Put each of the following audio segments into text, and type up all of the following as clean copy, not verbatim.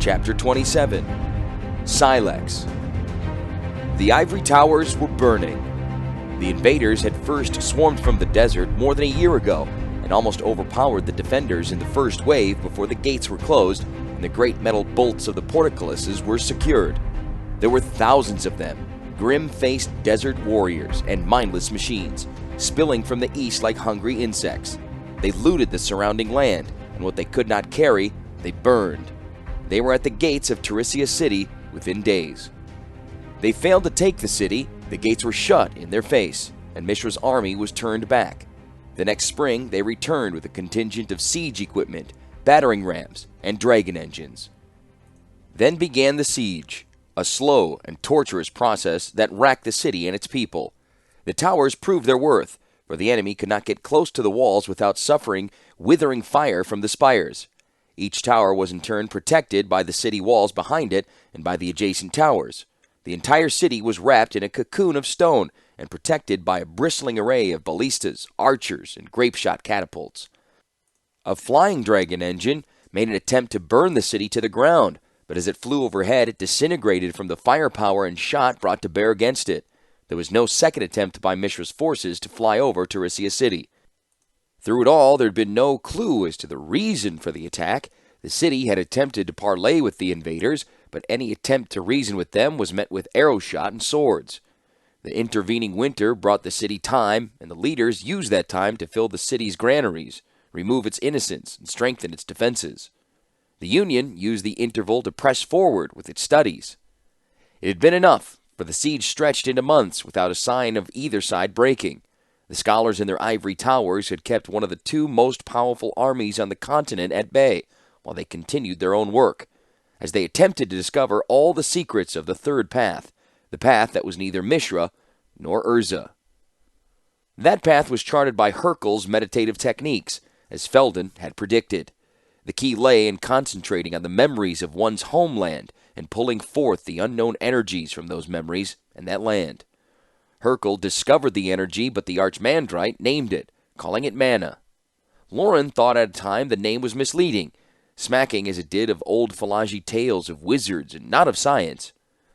Chapter 27, Silex. The ivory towers were burning. The invaders had first swarmed from the desert more than a year ago and almost overpowered the defenders in the first wave before the gates were closed and the great metal bolts of the portcullises were secured. There were thousands of them, grim-faced desert warriors and mindless machines, spilling from the east like hungry insects. They looted the surrounding land, and what they could not carry, they burned. They were at the gates of Tirisia City within days. They failed to take the city, the gates were shut in their face, and Mishra's army was turned back. The next spring, they returned with a contingent of siege equipment, battering rams, and dragon engines. Then began the siege, a slow and torturous process that racked the city and its people. The towers proved their worth, for the enemy could not get close to the walls without suffering withering fire from the spires. Each tower was in turn protected by the city walls behind it and by the adjacent towers. The entire city was wrapped in a cocoon of stone and protected by a bristling array of ballistas, archers, and grape-shot catapults. A flying dragon engine made an attempt to burn the city to the ground, but as it flew overhead, it disintegrated from the firepower and shot brought to bear against it. There was no second attempt by Mishra's forces to fly over Tirisia City. Through it all, there had been no clue as to the reason for the attack. The city had attempted to parley with the invaders, but any attempt to reason with them was met with arrow shot and swords. The intervening winter brought the city time, and the leaders used that time to fill the city's granaries, remove its innocents, and strengthen its defenses. The Union used the interval to press forward with its studies. It had been enough, for the siege stretched into months without a sign of either side breaking. The scholars in their ivory towers had kept one of the two most powerful armies on the continent at bay, while they continued their own work, as they attempted to discover all the secrets of the third path, the path that was neither Mishra nor Urza. That path was charted by Hercule's meditative techniques, as Felden had predicted. The key lay in concentrating on the memories of one's homeland and pulling forth the unknown energies from those memories and that land. Hercule discovered the energy, but the Archimandrite named it, calling it mana. Lauren thought at a time the name was misleading, smacking as it did of old Falagi tales of wizards and not of science.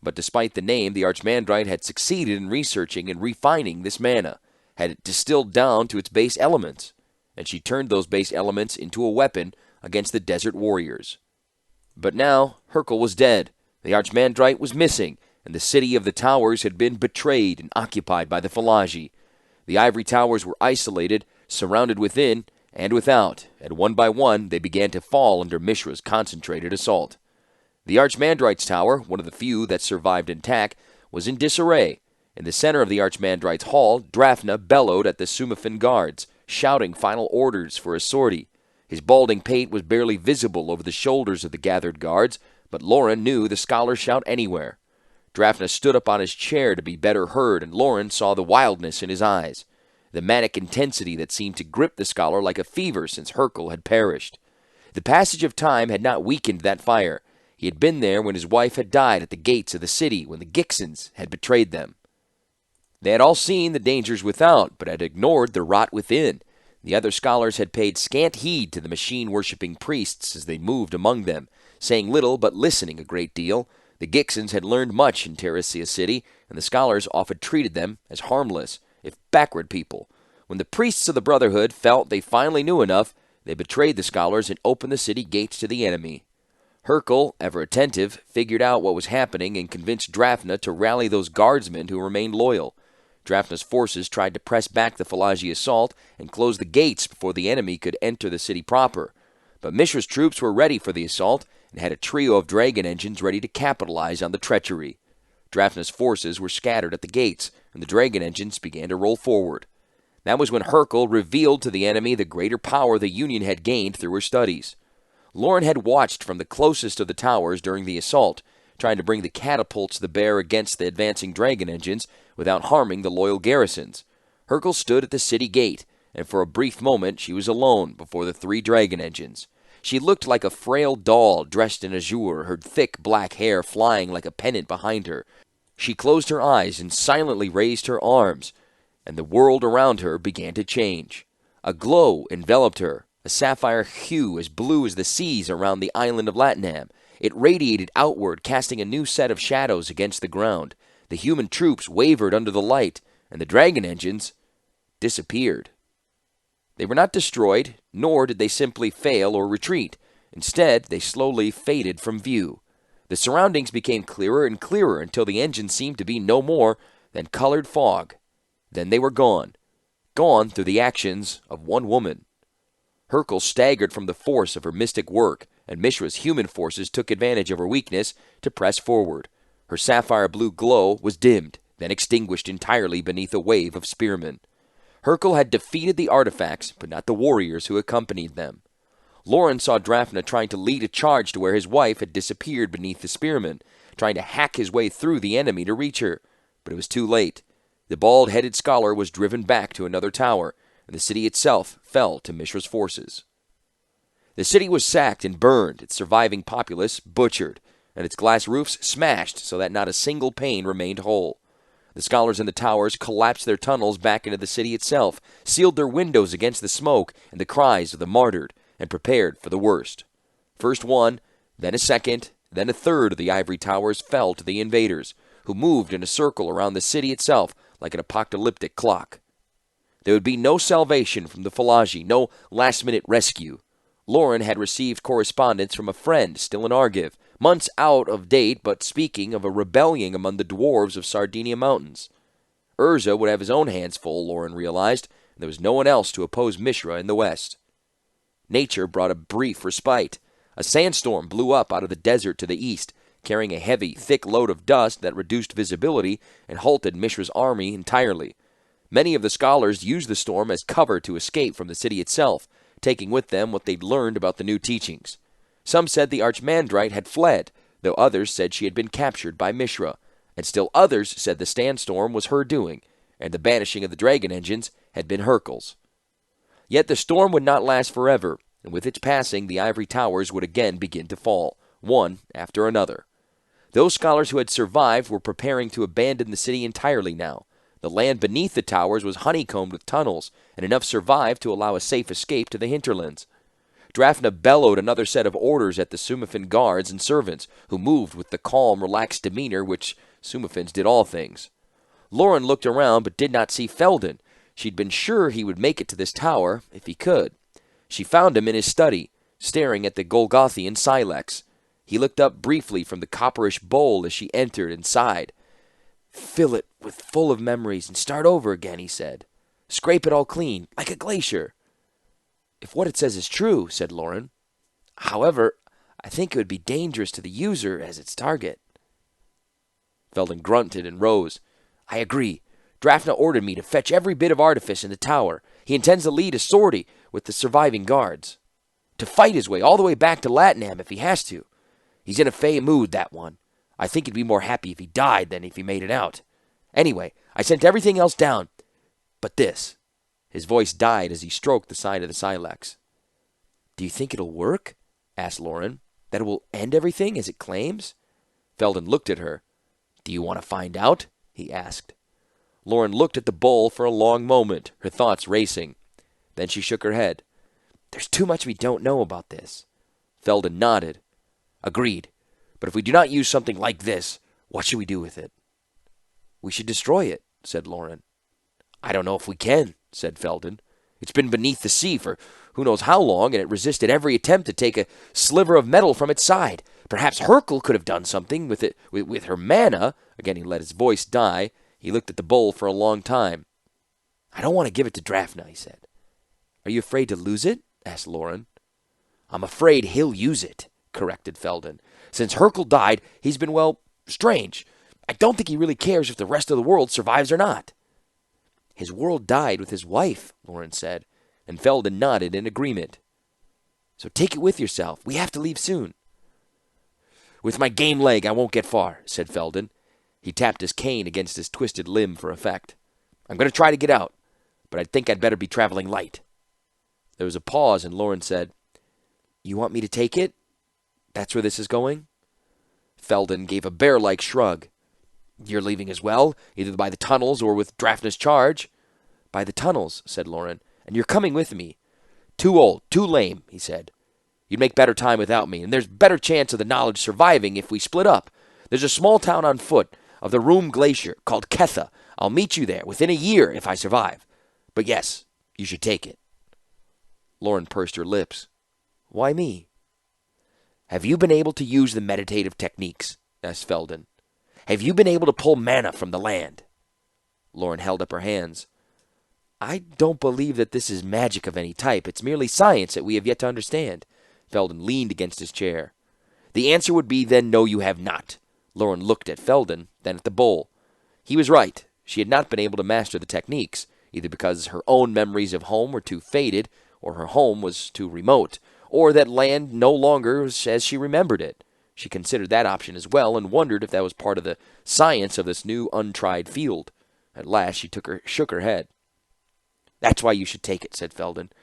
But despite the name, the Archimandrite had succeeded in researching and refining this mana, had it distilled down to its base elements, and she turned those base elements into a weapon against the desert warriors. But now, Hercule was dead, the Archimandrite was missing, and the city of the towers had been betrayed and occupied by the Falagi. The ivory towers were isolated, surrounded within and without, and one by one they began to fall under Mishra's concentrated assault. The Archimandrite's tower, one of the few that survived intact, was in disarray. In the center of the Archimandrite's hall, Drafna bellowed at the Sumafin guards, shouting final orders for a sortie. His balding pate was barely visible over the shoulders of the gathered guards, but Lauren knew the scholars shout anywhere. Drafna stood up on his chair to be better heard, and Lauren saw the wildness in his eyes, the manic intensity that seemed to grip the scholar like a fever since Hercule had perished. The passage of time had not weakened that fire. He had been there when his wife had died at the gates of the city, when the Gixens had betrayed them. They had all seen the dangers without, but had ignored the rot within. The other scholars had paid scant heed to the machine-worshipping priests as they moved among them, saying little but listening a great deal. The Gixens had learned much in Tirisia City, and the scholars often treated them as harmless, if backward people. When the priests of the Brotherhood felt they finally knew enough, they betrayed the scholars and opened the city gates to the enemy. Hercule, ever attentive, figured out what was happening and convinced Drafna to rally those guardsmen who remained loyal. Drafna's forces tried to press back the Falagi assault and close the gates before the enemy could enter the city proper. But Mishra's troops were ready for the assault and had a trio of dragon engines ready to capitalize on the treachery. Drafna's forces were scattered at the gates, and the dragon engines began to roll forward. That was when Hercule revealed to the enemy the greater power the Union had gained through her studies. Lauren had watched from the closest of the towers during the assault, trying to bring the catapults to bear against the advancing dragon engines without harming the loyal garrisons. Hercule stood at the city gate, and for a brief moment she was alone before the three dragon engines. She looked like a frail doll dressed in azure, her thick black hair flying like a pennant behind her. She closed her eyes and silently raised her arms, and the world around her began to change. A glow enveloped her, a sapphire hue as blue as the seas around the island of Latinam. It radiated outward, casting a new set of shadows against the ground. The human troops wavered under the light, and the dragon engines disappeared. They were not destroyed, nor did they simply fail or retreat. Instead, they slowly faded from view. The surroundings became clearer and clearer until the engines seemed to be no more than colored fog. Then they were gone. Gone through the actions of one woman. Hercule staggered from the force of her mystic work, and Mishra's human forces took advantage of her weakness to press forward. Her sapphire blue glow was dimmed, then extinguished entirely beneath a wave of spearmen. Hercule had defeated the artifacts, but not the warriors who accompanied them. Lauren saw Drafna trying to lead a charge to where his wife had disappeared beneath the spearmen, trying to hack his way through the enemy to reach her. But it was too late. The bald-headed scholar was driven back to another tower, and the city itself fell to Mishra's forces. The city was sacked and burned, its surviving populace butchered, and its glass roofs smashed so that not a single pane remained whole. The scholars in the towers collapsed their tunnels back into the city itself, sealed their windows against the smoke and the cries of the martyred, and prepared for the worst. First one, then a second, then a third of the ivory towers fell to the invaders, who moved in a circle around the city itself like an apocalyptic clock. There would be no salvation from the Falagi, no last-minute rescue. Lauren had received correspondence from a friend still in Argiv, months out of date, but speaking of a rebellion among the dwarves of Sardinia Mountains. Urza would have his own hands full, Lauren realized, and there was no one else to oppose Mishra in the west. Nature brought a brief respite. A sandstorm blew up out of the desert to the east, carrying a heavy, thick load of dust that reduced visibility and halted Mishra's army entirely. Many of the scholars used the storm as cover to escape from the city itself, taking with them what they'd learned about the new teachings. Some said the Archimandrite had fled, though others said she had been captured by Mishra, and still others said the sandstorm was her doing, and the banishing of the dragon engines had been Hercule's. Yet the storm would not last forever, and with its passing the ivory towers would again begin to fall, one after another. Those scholars who had survived were preparing to abandon the city entirely now. The land beneath the towers was honeycombed with tunnels, and enough survived to allow a safe escape to the hinterlands. Drafna bellowed another set of orders at the Sumafin guards and servants, who moved with the calm, relaxed demeanor which Sumafins did all things. Lauren looked around but did not see Felden. She'd been sure he would make it to this tower, if he could. She found him in his study, staring at the Golgothian silex. He looked up briefly from the copperish bowl as she entered and sighed. "Fill it full of memories and start over again," he said. "Scrape it all clean, like a glacier." "If what it says is true," said Lauren. "However, I think it would be dangerous to the user as its target." Felden grunted and rose. "I agree. Drafna ordered me to fetch every bit of artifice in the tower. He intends to lead a sortie with the surviving guards, to fight his way all the way back to Latinam if he has to. He's in a fey mood, that one. I think he'd be more happy if he died than if he made it out. Anyway, I sent everything else down. But this." His voice died as he stroked the side of the silex. "Do you think it'll work?" asked Lauren. "That it will end everything as it claims?" Felden looked at her. "Do you want to find out?" he asked. Lauren looked at the bowl for a long moment, her thoughts racing. Then she shook her head. "There's too much we don't know about this." Felden nodded. "Agreed. But if we do not use something like this, what should we do with it?" "We should destroy it," said Lauren. "I don't know if we can," said Felden. "It's been beneath the sea for who knows how long, and it resisted every attempt to take a sliver of metal from its side. Perhaps Hercule could have done something with it, with her mana." Again he let his voice die. He looked at the bowl for a long time. "I don't want to give it to Drafna," he said. "Are you afraid to lose it?" asked Lauren. "I'm afraid he'll use it," corrected Felden. "Since Hercule died, he's been, well, strange. I don't think he really cares if the rest of the world survives or not." "His world died with his wife," Lauren said, and Felden nodded in agreement. "So take it with yourself. We have to leave soon." "With my game leg, I won't get far," said Felden. He tapped his cane against his twisted limb for effect. "I'm going to try to get out, but I think I'd better be traveling light." There was a pause, and Lauren said, "You want me to take it? That's where this is going?" Felden gave a bear-like shrug. "You're leaving as well, either by the tunnels or with Drafna's charge." "By the tunnels," said Lauren, "and you're coming with me." "Too old, too lame," he said. You'd make better time without me, and there's better chance of the knowledge surviving if we split up. There's a small town on foot of the Room Glacier called Ketha. I'll meet you there within a year if I survive. But yes, you should take it." Lauren pursed her lips. "Why me?" "Have you been able to use the meditative techniques?" asked Felden. "Have you been able to pull mana from the land?" Lauren held up her hands. "I don't believe that this is magic of any type. It's merely science that we have yet to understand." Felden leaned against his chair. "The answer would be then no, you have not." Lauren looked at Felden, then at the bowl. He was right. She had not been able to master the techniques, either because her own memories of home were too faded, or her home was too remote, or that land no longer was as she remembered it. She considered that option as well, and wondered if that was part of the science of this new untried field. At last she shook her head. "That's why you should take it," said Felden.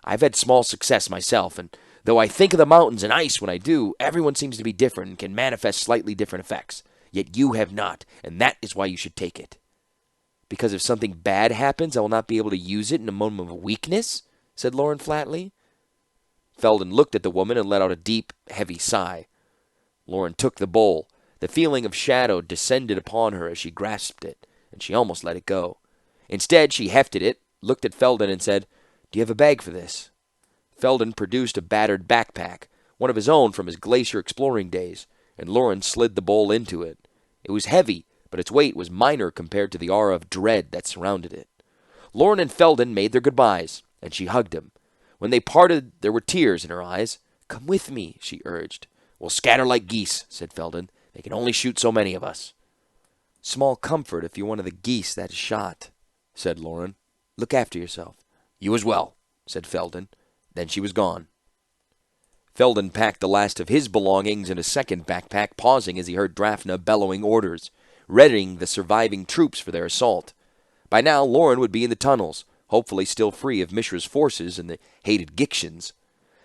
"I've had small success myself, and though I think of the mountains and ice when I do, everyone seems to be different and can manifest slightly different effects. Yet you have not, and that is why you should take it." "Because if something bad happens, I will not be able to use it in a moment of weakness?" said Lauren flatly. Felden looked at the woman and let out a deep, heavy sigh. Lauren took the bowl. The feeling of shadow descended upon her as she grasped it, and she almost let it go. Instead, she hefted it, looked at Felden, and said, "Do you have a bag for this?" Felden produced a battered backpack, one of his own from his glacier exploring days, and Lauren slid the bowl into it. It was heavy, but its weight was minor compared to the aura of dread that surrounded it. Lauren and Felden made their goodbyes, and she hugged him. When they parted, there were tears in her eyes. "Come with me," she urged. "We'll scatter like geese," said Felden. "They can only shoot so many of us." "Small comfort if you're one of the geese that is shot," said Lauren. "Look after yourself." "You as well," said Felden. Then she was gone. Felden packed the last of his belongings in a second backpack, pausing as he heard Drafna bellowing orders, readying the surviving troops for their assault. By now, Lauren would be in the tunnels, hopefully still free of Mishra's forces and the hated Gikshians.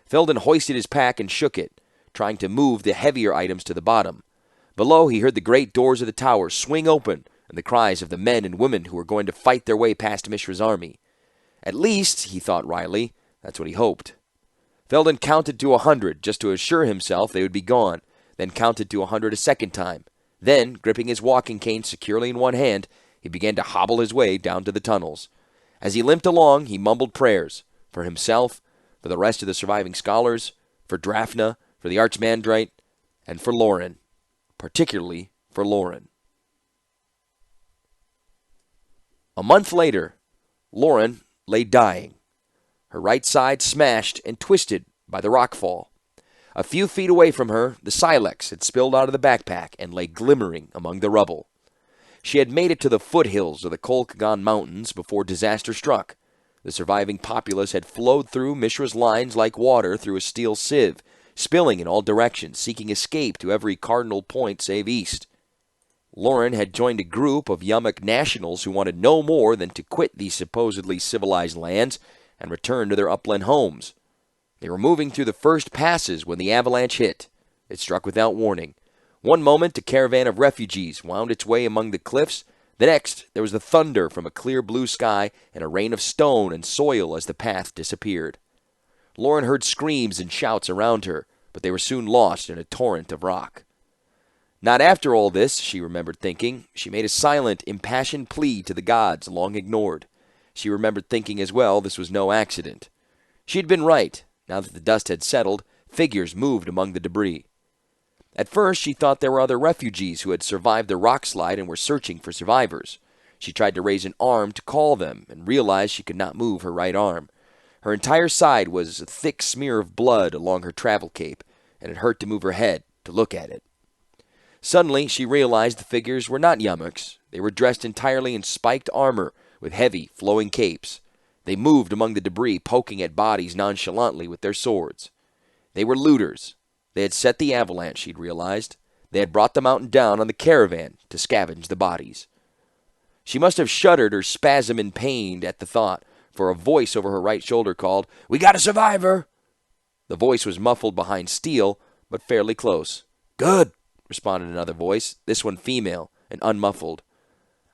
Felden hoisted his pack and shook it, trying to move the heavier items to the bottom. Below, he heard the great doors of the tower swing open and the cries of the men and women who were going to fight their way past Mishra's army. At least, he thought wryly, that's what he hoped. Felden counted to 100 just to assure himself they would be gone, then counted to 100 a second time. Then, gripping his walking cane securely in one hand, he began to hobble his way down to the tunnels. As he limped along, he mumbled prayers for himself, for the rest of the surviving scholars, for Drafna, for the Archmandrite, and for Lauren, particularly for Lauren. A month later, Lauren lay dying, her right side smashed and twisted by the rockfall. A few feet away from her, the Silex had spilled out of the backpack and lay glimmering among the rubble. She had made it to the foothills of the Kolkagan Mountains before disaster struck. The surviving populace had flowed through Mishra's lines like water through a steel sieve, spilling in all directions, seeking escape to every cardinal point save east. Lauren had joined a group of Yamuk nationals who wanted no more than to quit these supposedly civilized lands and return to their upland homes. They were moving through the first passes when the avalanche hit. It struck without warning. One moment, a caravan of refugees wound its way among the cliffs. The next, there was the thunder from a clear blue sky and a rain of stone and soil as the path disappeared. Lauren heard screams and shouts around her, but they were soon lost in a torrent of rock. Not after all this, she remembered thinking. She made a silent, impassioned plea to the gods, long ignored. She remembered thinking as well this was no accident. She had been right. Now that the dust had settled, figures moved among the debris. At first, she thought there were other refugees who had survived the rockslide and were searching for survivors. She tried to raise an arm to call them and realized she could not move her right arm. Her entire side was a thick smear of blood along her travel cape, and it hurt to move her head to look at it. Suddenly, she realized the figures were not Yamuks. They were dressed entirely in spiked armor with heavy, flowing capes. They moved among the debris, poking at bodies nonchalantly with their swords. They were looters. They had set the avalanche, she'd realized. They had brought the mountain down on the caravan to scavenge the bodies. She must have shuddered or spasmed in pain at the thought, for a voice over her right shoulder called, "We got a survivor!" The voice was muffled behind steel, but fairly close. "Good," responded another voice, this one female and unmuffled.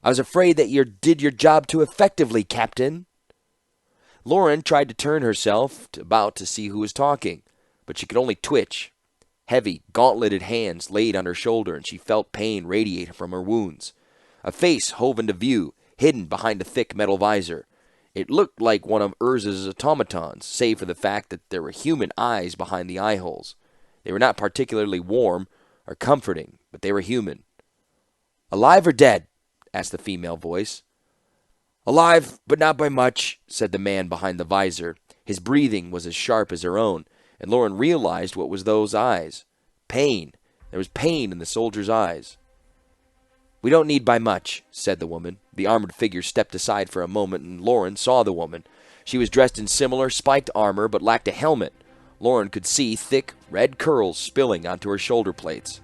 "I was afraid that you did your job too effectively, Captain." Lauren tried to turn herself about to see who was talking. but she could only twitch. Heavy, gauntleted hands laid on her shoulder, and she felt pain radiate from her wounds. A face hove into view, hidden behind a thick metal visor. It looked like one of Urza's automatons, save for the fact that there were human eyes behind the eye holes. They were not particularly warm or comforting, but they were human. "Alive or dead?" asked the female voice. "Alive, but not by much," said the man behind the visor. His breathing was as sharp as her own, and Lauren realized what was those eyes. Pain. There was pain in the soldier's eyes. "We don't need by much," said the woman. The armored figure stepped aside for a moment, and Lauren saw the woman. She was dressed in similar spiked armor, but lacked a helmet. Lauren could see thick, red curls spilling onto her shoulder plates.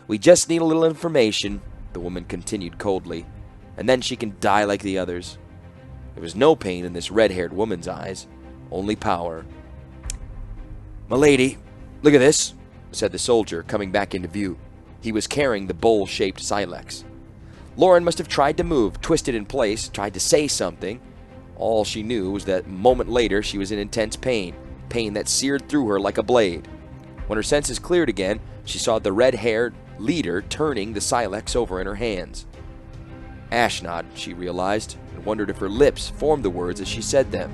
"We just need a little information," the woman continued coldly, "and then she can die like the others." There was no pain in this red-haired woman's eyes, only power. "Milady, look at this," said the soldier, coming back into view. He was carrying the bowl-shaped silex. Lauren must have tried to move, twisted in place, tried to say something. All she knew was that a moment later she was in intense pain, pain that seared through her like a blade. When her senses cleared again, she saw the red-haired leader turning the silex over in her hands. Ashnod, she realized, and wondered if her lips formed the words as she said them.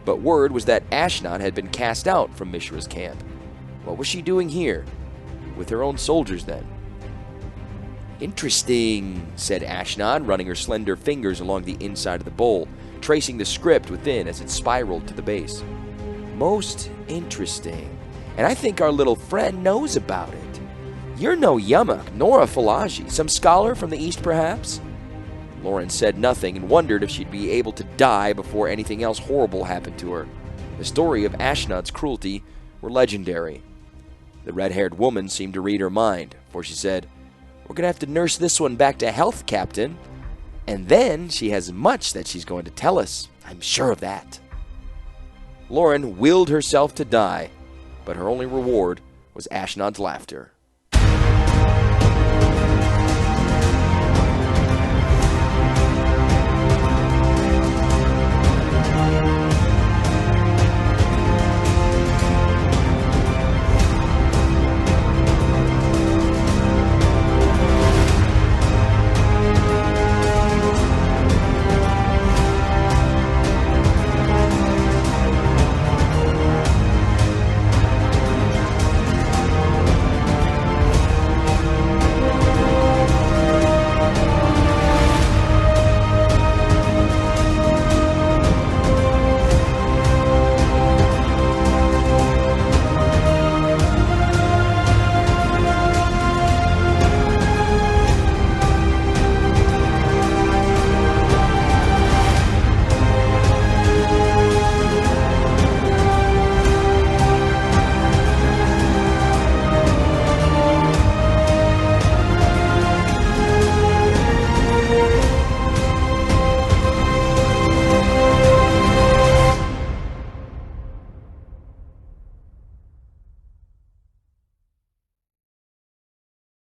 But word was that Ashnod had been cast out from Mishra's camp. What was she doing here? With her own soldiers, then? "Interesting," said Ashnod, running her slender fingers along the inside of the bowl, tracing the script within as it spiraled to the base. "Most interesting. And I think our little friend knows about it. You're no Yamuk, nor a Falaji. Some scholar from the East, perhaps?" Lauren said nothing and wondered if she'd be able to die before anything else horrible happened to her. The story of Ashnod's cruelty were legendary. The red-haired woman seemed to read her mind, for she said, "We're going to have to nurse this one back to health, Captain. And then she has much that she's going to tell us. I'm sure of that." Lauren willed herself to die, but her only reward was Ashnod's laughter.